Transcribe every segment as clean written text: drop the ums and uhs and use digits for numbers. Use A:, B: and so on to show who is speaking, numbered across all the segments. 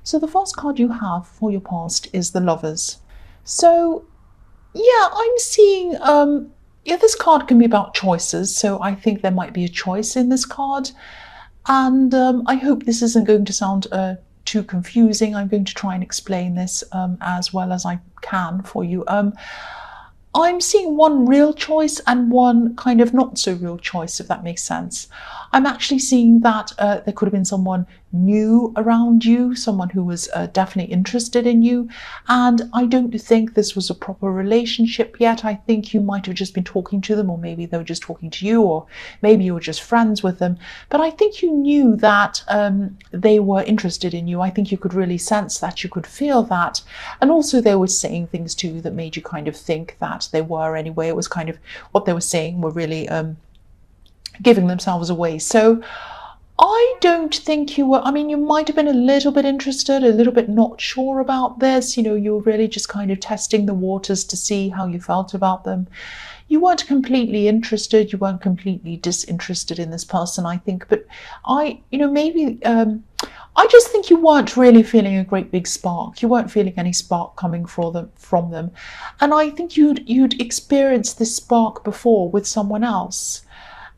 A: So the first card you have for your past is the Lovers. So yeah, I'm seeing, yeah, this card can be about choices. So I think there might be a choice in this card. And I hope this isn't going to sound too confusing. I'm going to try and explain this as well as I can for you. I'm seeing one real choice and one kind of not so real choice, if that makes sense. I'm actually seeing that there could have been someone new around you, someone who was definitely interested in you. And I don't think this was a proper relationship yet. I think you might have just been talking to them, or maybe they were just talking to you, or maybe you were just friends with them. But I think you knew that they were interested in you. I think you could really sense that, you could feel that. And also they were saying things to you that made you kind of think that they were anyway. It was kind of what they were saying were really giving themselves away. So I don't think you were, I mean, you might have been a little bit interested, a little bit not sure about this. You were really just kind of testing the waters to see how you felt about them. You weren't completely interested, you weren't completely disinterested in this person, I think, but maybe I just think you weren't really feeling a great big spark. You weren't feeling any spark coming from them. And I think you'd experienced this spark before with someone else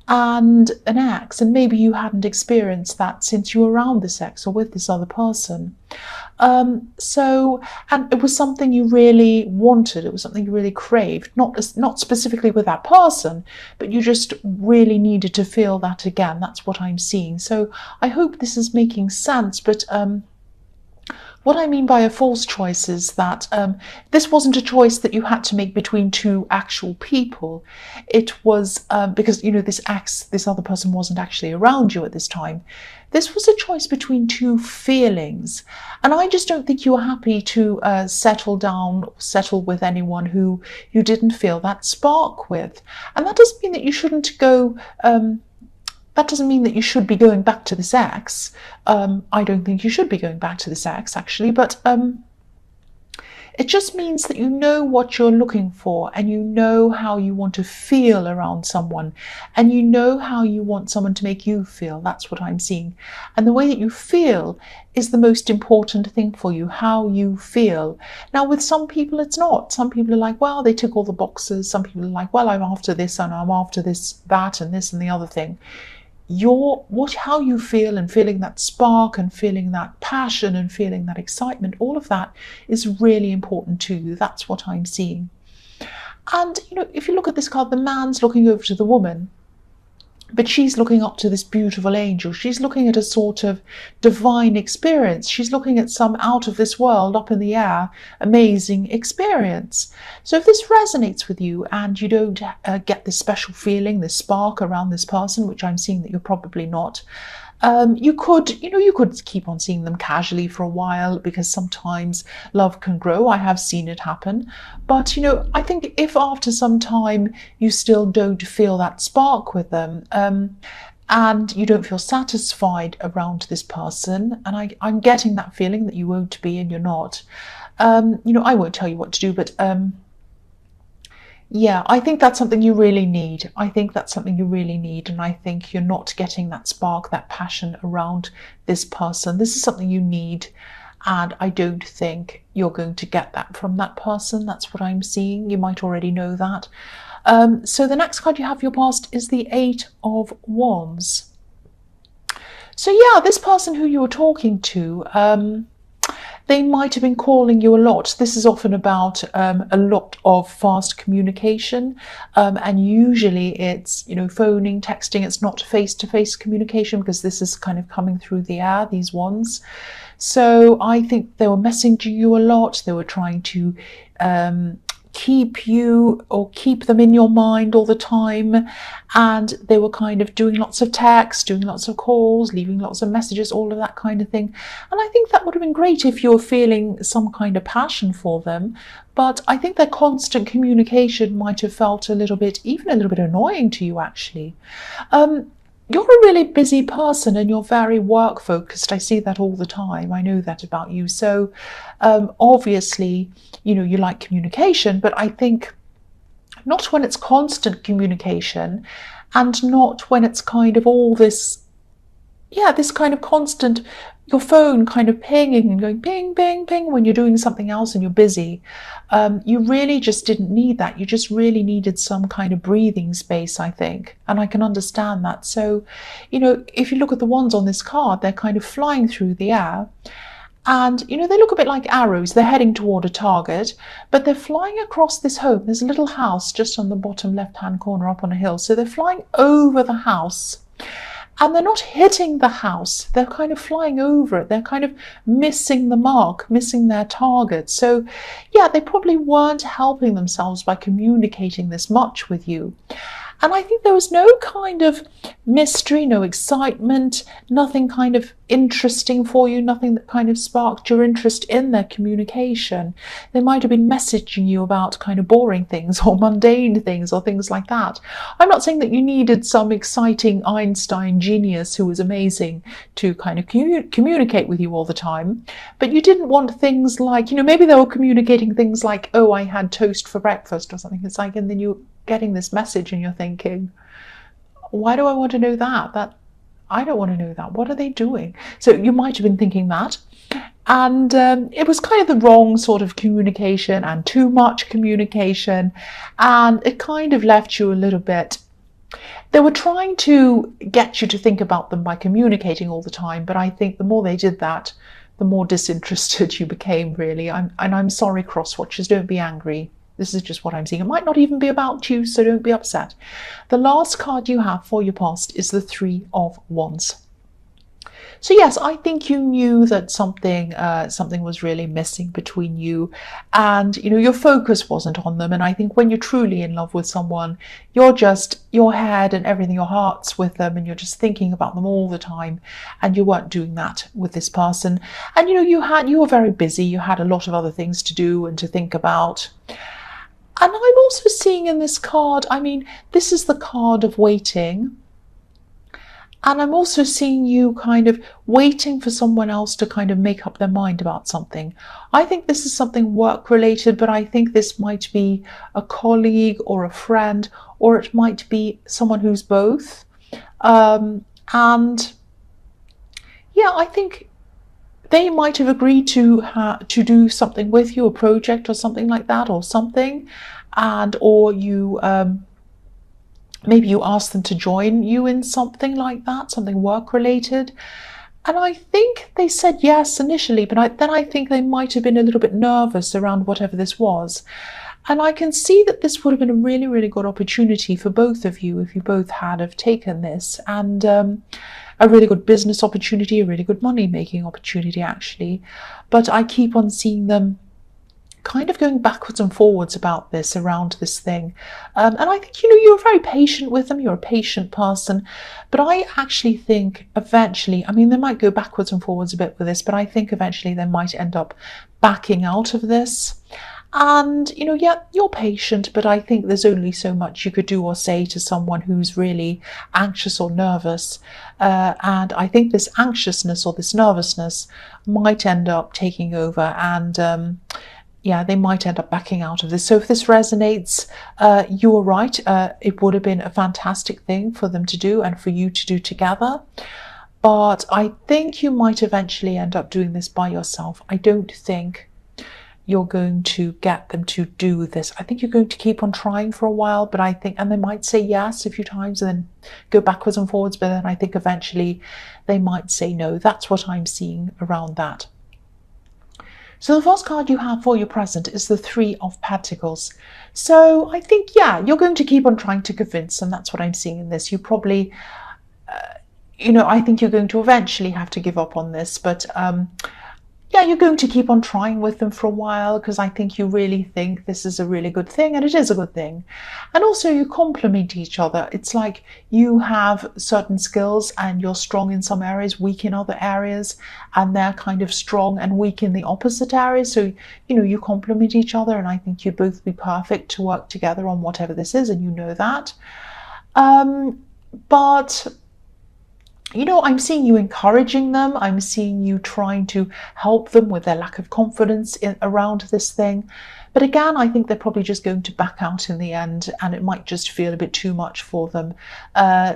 A: and an ex, and maybe you hadn't experienced that since you were around this ex or with this other person. And it was something you really wanted, it was something you really craved, not specifically with that person, but you just really needed to feel that again. That's what I'm seeing. So I hope this is making sense, but what I mean by a false choice is that this wasn't a choice that you had to make between two actual people. It was because, this other person wasn't actually around you at this time. This was a choice between two feelings. And I just don't think you were happy to settle with anyone who you didn't feel that spark with. And that doesn't mean that you shouldn't go... That doesn't mean that you should be going back to this ex. I don't think you should be going back to this ex, actually, but it just means that you know what you're looking for, and you know how you want to feel around someone, and you know how you want someone to make you feel. That's what I'm seeing. And the way that you feel is the most important thing for you, how you feel. Now, with some people, it's not. Some people are like, well, they tick all the boxes. Some people are like, well, I'm after this, and I'm after this, that, and this, and the other thing. How you feel, and feeling that spark, and feeling that passion, and feeling that excitement, all of that is really important to you. That's what I'm seeing. And if you look at this card, the man's looking over to the woman, but she's looking up to this beautiful angel. She's looking at a sort of divine experience. She's looking at some out of this world, up in the air, amazing experience. So if this resonates with you and you don't get this special feeling, this spark around this person, which I'm seeing that you're probably not, you could keep on seeing them casually for a while, because sometimes love can grow. I have seen it happen. But, I think if after some time you still don't feel that spark with them, and you don't feel satisfied around this person, and I'm getting that feeling that you won't be, and you're not, I won't tell you what to do, but yeah, I think that's something you really need. I think that's something you really need. And I think you're not getting that spark, that passion around this person. This is something you need. And I don't think you're going to get that from that person. That's what I'm seeing. You might already know that. So the next card you have for your past is the Eight of Wands. So yeah, this person who you were talking to, they might have been calling you a lot. This is often about a lot of fast communication, and usually it's phoning, texting. It's not face-to-face communication, because this is kind of coming through the air, these wands. So I think they were messaging you a lot. They were trying to keep you, or keep them in your mind all the time, and they were kind of doing lots of texts, doing lots of calls, leaving lots of messages, all of that kind of thing. And I think that would have been great if you were feeling some kind of passion for them, but I think their constant communication might have felt even a little bit annoying to you, actually. You're a really busy person, and you're very work focused. I see that all the time. I know that about you. So obviously, you like communication, but I think not when it's constant communication, and not when it's kind of all this yeah, this kind of constant, your phone kind of pinging and going ping, ping, ping when you're doing something else and you're busy. You really just didn't need that. You just really needed some kind of breathing space, I think. And I can understand that. So, if you look at the ones on this card, they're kind of flying through the air. And, they look a bit like arrows. They're heading toward a target, but they're flying across this home. There's a little house just on the bottom left-hand corner up on a hill. So they're flying over the house. And they're not hitting the house. They're kind of flying over it. They're kind of missing the mark, missing their target. So, yeah, they probably weren't helping themselves by communicating this much with you. And I think there was no kind of mystery, no excitement, nothing kind of interesting for you, nothing that kind of sparked your interest in their communication. They might have been messaging you about kind of boring things or mundane things or things like that. I'm not saying that you needed some exciting Einstein genius who was amazing to kind of communicate with you all the time, but you didn't want things like, maybe they were communicating things like, oh, I had toast for breakfast or something. It's like, and then you getting this message and you're thinking, why do I want to know that? I don't want to know that. What are they doing? So you might have been thinking that. And it was kind of the wrong sort of communication and too much communication. And it kind of left you a little bit. They were trying to get you to think about them by communicating all the time. But I think the more they did that, the more disinterested you became, really. I'm sorry, cross-watchers, don't be angry. This is just what I'm seeing. It might not even be about you, so don't be upset. The last card you have for your past is the Three of Wands. So yes, I think you knew that something was really missing between you, and your focus wasn't on them. And I think when you're truly in love with someone, you're just, your head and everything, your heart's with them, and you're just thinking about them all the time. And you weren't doing that with this person. And you were very busy. You had a lot of other things to do and to think about. And I'm also seeing in this card, this is the card of waiting. And I'm also seeing you kind of waiting for someone else to kind of make up their mind about something. I think this is something work related, but I think this might be a colleague or a friend, or it might be someone who's both. And yeah, I think they might have agreed to do something with you, a project or something like that, or something, or you maybe you asked them to join you in something like that, something work related. And I think they said yes initially, but then I think they might have been a little bit nervous around whatever this was. And I can see that this would have been a really, really good opportunity for both of you if you both had have taken this, and a really good business opportunity, a really good money-making opportunity, actually. But I keep on seeing them kind of going backwards and forwards about this, around this thing. And I think, you're very patient with them. You're a patient person. But I actually think eventually, they might go backwards and forwards a bit with this, but I think eventually they might end up backing out of this. And, yeah, you're patient, but I think there's only so much you could do or say to someone who's really anxious or nervous. And I think this anxiousness or this nervousness might end up taking over, and yeah, they might end up backing out of this. So if this resonates, you were right. It would have been a fantastic thing for them to do and for you to do together. But I think you might eventually end up doing this by yourself. I don't think you're going to get them to do this. I think you're going to keep on trying for a while, but I think, and they might say yes a few times and then go backwards and forwards, but then I think eventually they might say no. That's what I'm seeing around that. So the first card you have for your present is the Three of Pentacles. So I think, yeah, you're going to keep on trying to convince them. That's what I'm seeing in this. You probably, I think you're going to eventually have to give up on this, but yeah, you're going to keep on trying with them for a while, because I think you really think this is a really good thing, and it is a good thing. And also you complement each other. It's like you have certain skills and you're strong in some areas, weak in other areas, and they're kind of strong and weak in the opposite areas. So, you complement each other, and I think you'd both be perfect to work together on whatever this is, and you know that. But I'm seeing you encouraging them. I'm seeing you trying to help them with their lack of confidence around this thing. But again, I think they're probably just going to back out in the end, and it might just feel a bit too much for them.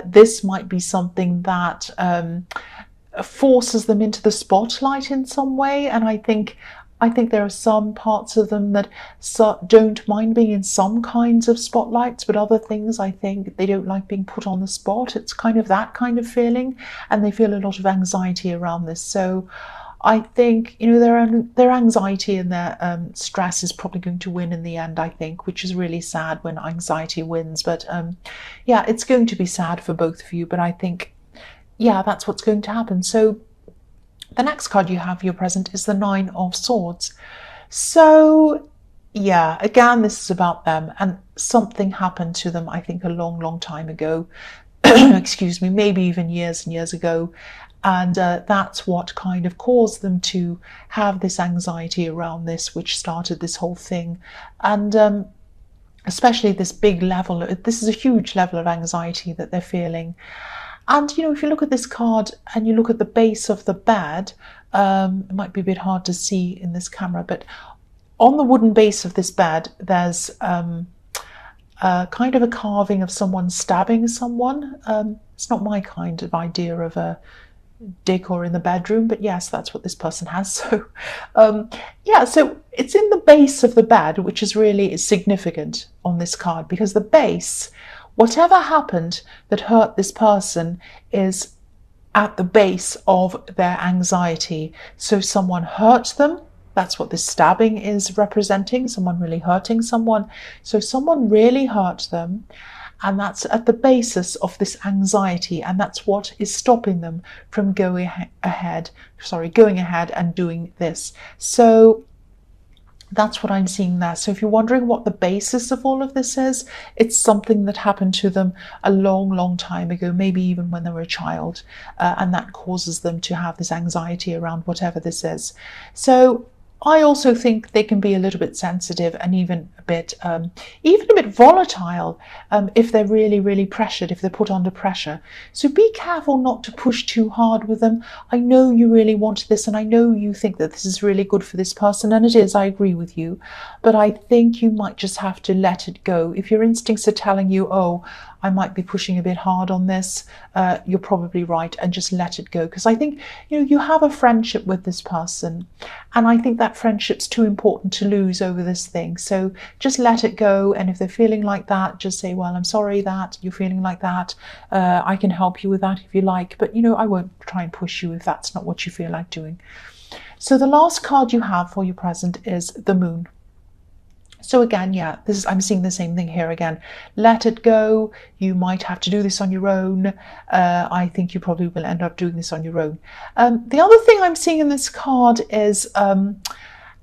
A: This might be something that forces them into the spotlight in some way, and I think there are some parts of them that don't mind being in some kinds of spotlights, but other things I think they don't like being put on the spot. It's kind of that kind of feeling, and they feel a lot of anxiety around this. So I think their anxiety and their stress is probably going to win in the end, I think, which is really sad when anxiety wins. But yeah, it's going to be sad for both of you, but I think, yeah, that's what's going to happen. So the next card you have for your present is the Nine of Swords. So yeah, again, this is about them, and something happened to them, I think, a long, long time ago. Excuse me, maybe even years and years ago. And that's what kind of caused them to have this anxiety around this, which started this whole thing. And especially this big level, this is a huge level of anxiety that they're feeling. And, if you look at this card and you look at the base of the bed, it might be a bit hard to see in this camera, but on the wooden base of this bed, there's kind of a carving of someone stabbing someone. It's not my kind of idea of a decor in the bedroom, but yes, that's what this person has. So yeah, so it's in the base of the bed, which is really significant on this card, because the base, whatever happened that hurt this person, is at the base of their anxiety. So someone hurt them. That's what this stabbing is representing, someone really hurting someone. So someone really hurt them, and that's at the basis of this anxiety, and that's what is stopping them from going ahead and doing this. So that's what I'm seeing there. So if you're wondering what the basis of all of this is, it's something that happened to them a long, long time ago, maybe even when they were a child, and that causes them to have this anxiety around whatever this is. So I also think they can be a little bit sensitive and even a bit volatile if they're really, really pressured, if they're put under pressure. So be careful not to push too hard with them. I know you really want this, and I know you think that this is really good for this person, and it is, I agree with you. But I think you might just have to let it go. If your instincts are telling you, oh, I might be pushing a bit hard on this, you're probably right, and just let it go. Because I think, you have a friendship with this person, and I think that friendship's too important to lose over this thing. So just let it go, and if they're feeling like that, just say, well, I'm sorry that you're feeling like that. I can help you with that if you like, but I won't try and push you if that's not what you feel like doing. So the last card you have for your present is the Moon. So again, yeah, I'm seeing the same thing here again. Let it go. You might have to do this on your own. I think you probably will end up doing this on your own. The other thing I'm seeing in this card is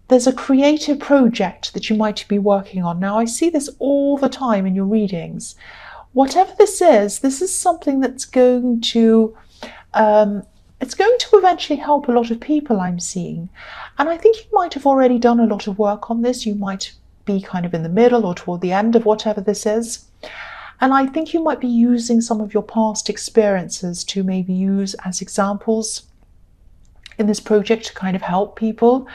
A: there's a creative project that you might be working on. Now, I see this all the time in your readings. Whatever this is something that's going to eventually help a lot of people, I'm seeing. And I think you might have already done a lot of work on this. You might be kind of in the middle or toward the end of whatever this is. And I think you might be using some of your past experiences to maybe use as examples in this project to kind of help people.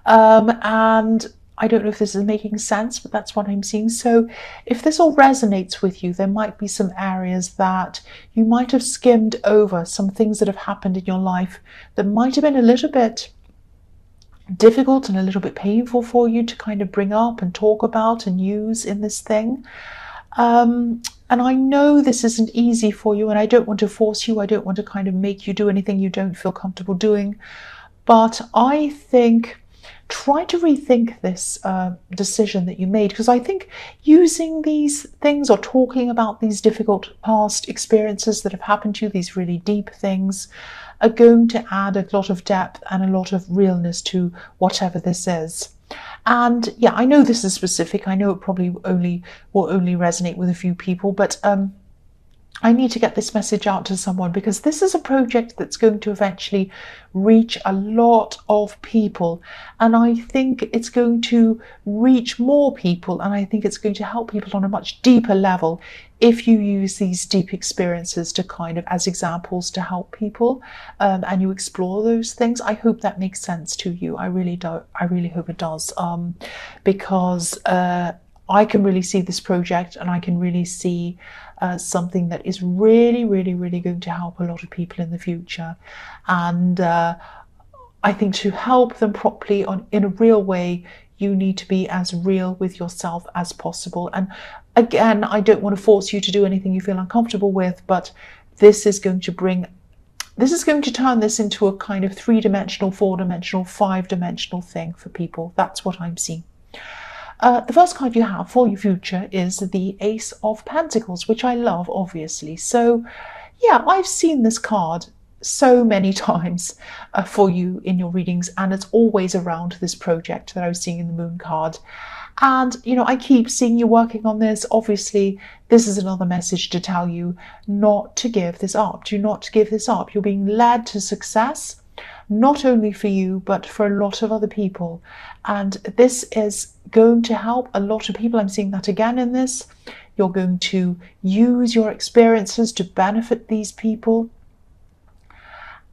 A: And I don't know if this is making sense, but that's what I'm seeing. So if this all resonates with you, there might be some areas that you might have skimmed over, some things that have happened in your life that might have been a little bit difficult and a little bit painful for you to kind of bring up and talk about and use in this thing. And I know this isn't easy for you, and I don't want to force you. I don't want to kind of make you do anything you don't feel comfortable doing. But I think try to rethink this decision that you made, because I think using these things or talking about these difficult past experiences that have happened to you, these really deep things, are going to add a lot of depth and a lot of realness to whatever this is. And yeah, I know this is specific. I know it probably will only resonate with a few people, but I need to get this message out to someone, because this is a project that's going to eventually reach a lot of people. And I think it's going to reach more people, and I think it's going to help people on a much deeper level if you use these deep experiences to kind of as examples to help people, and you explore those things. I hope that makes sense to you. I really do. I really hope it does, because I can really see this project, and I can really see something that is really, really, really going to help a lot of people in the future. And I think to help them properly in a real way, you need to be as real with yourself as possible. And again, I don't want to force you to do anything you feel uncomfortable with, but this is going to turn this into a kind of 3-dimensional, 4-dimensional, 5-dimensional thing for people. That's what I'm seeing. The first card you have for your future is the Ace of Pentacles, which I love, obviously. So yeah, I've seen this card so many times for you in your readings, and it's always around this project that I was seeing in the Moon card. And I keep seeing you working on this. Obviously, this is another message to tell you not to give this up. Do not give this up. You're being led to success, not only for you, but for a lot of other people. And this is going to help a lot of people. I'm seeing that again in this. You're going to use your experiences to benefit these people.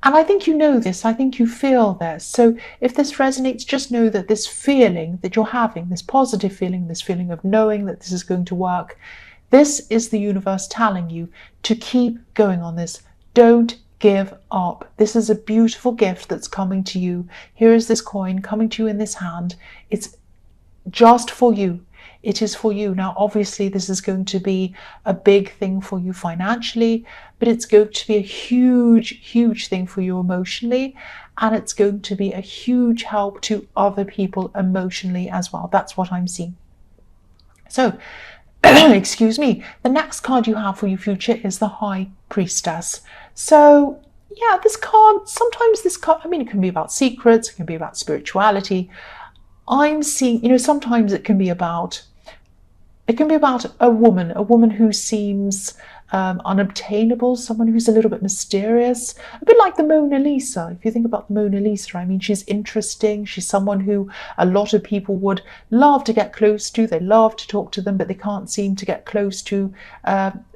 A: And I think you know this, I think you feel this. So if this resonates, just know that this feeling that you're having, this positive feeling, this feeling of knowing that this is going to work, this is the universe telling you to keep going on this. Don't give up. This is a beautiful gift that's coming to you. Here is this coin coming to you in this hand. It's just for you. It is for you. Now, obviously, this is going to be a big thing for you financially, but it's going to be a huge, huge thing for you emotionally. And it's going to be a huge help to other people emotionally as well. That's what I'm seeing. So, excuse me, the next card you have for your future is the High Priestess. So, yeah, sometimes this card, it can be about secrets, it can be about spirituality. I'm seeing, sometimes it can be about a woman who seems unobtainable, someone who's a little bit mysterious, a bit like the Mona Lisa. If you think about the Mona Lisa, she's interesting. She's someone who a lot of people would love to get close to. They love to talk to them, but they can't seem to get close to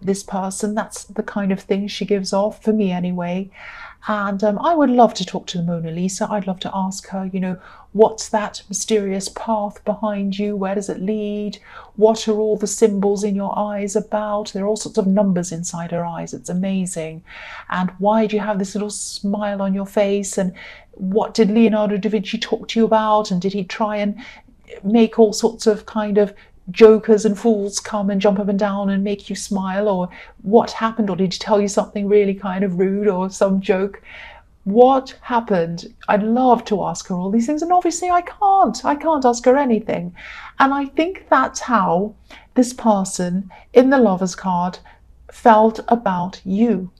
A: this person. That's the kind of thing she gives off, for me anyway. And I would love to talk to the Mona Lisa. I'd love to ask her, what's that mysterious path behind you? Where does it lead? What are all the symbols in your eyes about? There are all sorts of numbers inside her eyes. It's amazing. And why do you have this little smile on your face? And what did Leonardo da Vinci talk to you about? And did he try and make all sorts of kind of jokers and fools come and jump up and down and make you smile? Or what happened? Or did he tell you something really kind of rude or some joke? What happened? I'd love to ask her all these things, and obviously I can't ask her anything. And I think that's how this person in the Lovers card felt about you.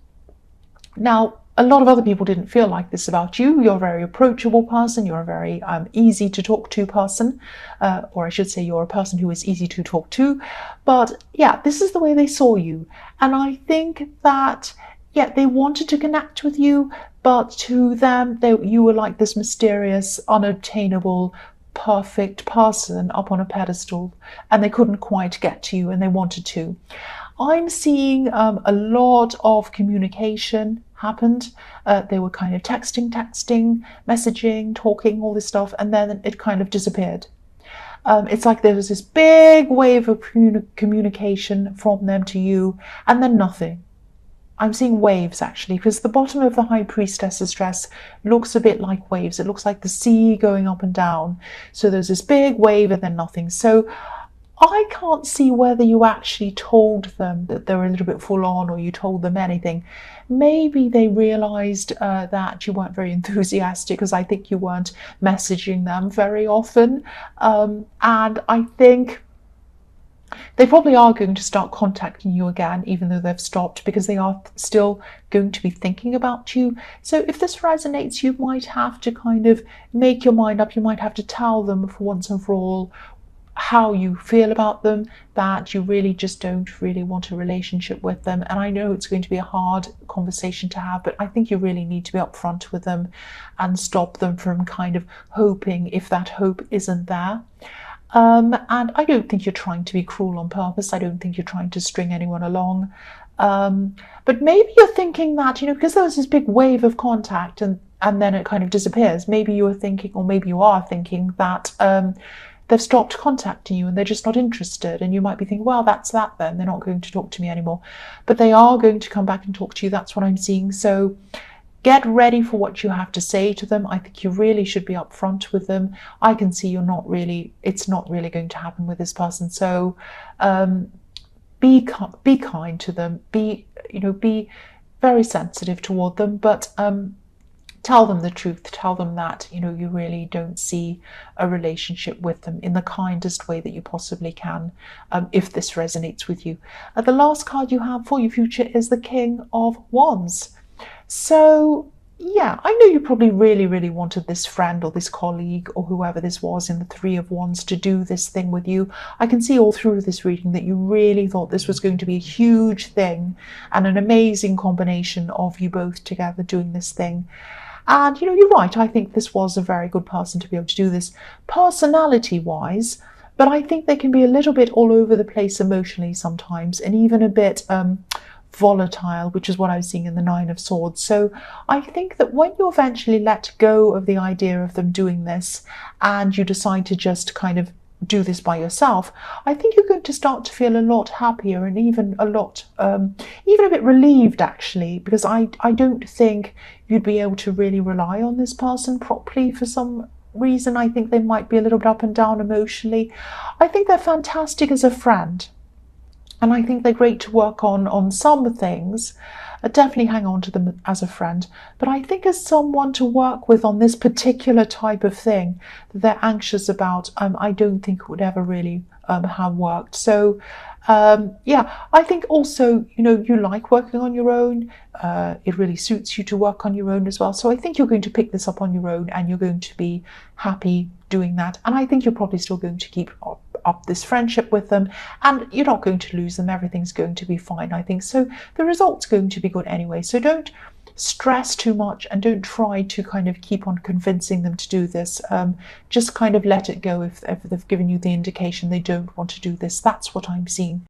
A: Now, a lot of other people didn't feel like this about you. You're a very approachable person. You're a very easy to talk to person, or I should say you're a person who is easy to talk to. But yeah, this is the way they saw you. And I think that, yeah, they wanted to connect with you, but to them, you were like this mysterious, unobtainable, perfect person up on a pedestal, and they couldn't quite get to you, and they wanted to. I'm seeing a lot of communication happened. They were kind of texting, messaging, talking, all this stuff, and then it kind of disappeared. It's like there was this big wave of communication from them to you, and then nothing. I'm seeing waves, actually, because the bottom of the High Priestess's dress looks a bit like waves. It looks like the sea going up and down. So there's this big wave and then nothing. So I can't see whether you actually told them that they were a little bit full on, or you told them anything. Maybe they realized that you weren't very enthusiastic, because I think you weren't messaging them very often. And I think they probably are going to start contacting you again, even though they've stopped, because they are still going to be thinking about you. So if this resonates, you might have to kind of make your mind up. You might have to tell them for once and for all how you feel about them, that you really just don't really want a relationship with them. And I know it's going to be a hard conversation to have, but I think you really need to be upfront with them and stop them from kind of hoping if that hope isn't there. And I don't think you're trying to be cruel on purpose. I don't think you're trying to string anyone along. But maybe you're thinking that, because there was this big wave of contact and then it kind of disappears. Maybe you were thinking, or maybe you are thinking that they've stopped contacting you and they're just not interested. And you might be thinking, well, that's that then. They're not going to talk to me anymore. But they are going to come back and talk to you. That's what I'm seeing. So get ready for what you have to say to them. I think you really should be upfront with them. I can see it's not really going to happen with this person. So be kind to them. Be very sensitive toward them, but tell them the truth. Tell them that you really don't see a relationship with them in the kindest way that you possibly can, if this resonates with you. The last card you have for your future is the King of Wands. So yeah, I know you probably really, really wanted this friend or this colleague or whoever this was in the Three of Wands to do this thing with you. I can see all through this reading that you really thought this was going to be a huge thing and an amazing combination of you both together doing this thing. And you're right, I think this was a very good person to be able to do this personality-wise, but I think they can be a little bit all over the place emotionally sometimes, and even a bit volatile, which is what I was seeing in the Nine of Swords. So I think that when you eventually let go of the idea of them doing this and you decide to just kind of do this by yourself, I think you're going to start to feel a lot happier and even a lot, even a bit relieved actually, because I don't think you'd be able to really rely on this person properly for some reason. I think they might be a little bit up and down emotionally. I think they're fantastic as a friend. And I think they're great to work on some things. Definitely hang on to them as a friend. But I think as someone to work with on this particular type of thing that they're anxious about, I don't think it would ever really have worked. So yeah, I think also, you like working on your own. It really suits you to work on your own as well. So I think you're going to pick this up on your own and you're going to be happy doing that. And I think you're probably still going to keep up this friendship with them, and you're not going to lose them. Everything's going to be fine, I think. So the result's going to be good anyway. So don't stress too much and don't try to kind of keep on convincing them to do this. Just kind of let it go if they've given you the indication they don't want to do this. That's what I'm seeing.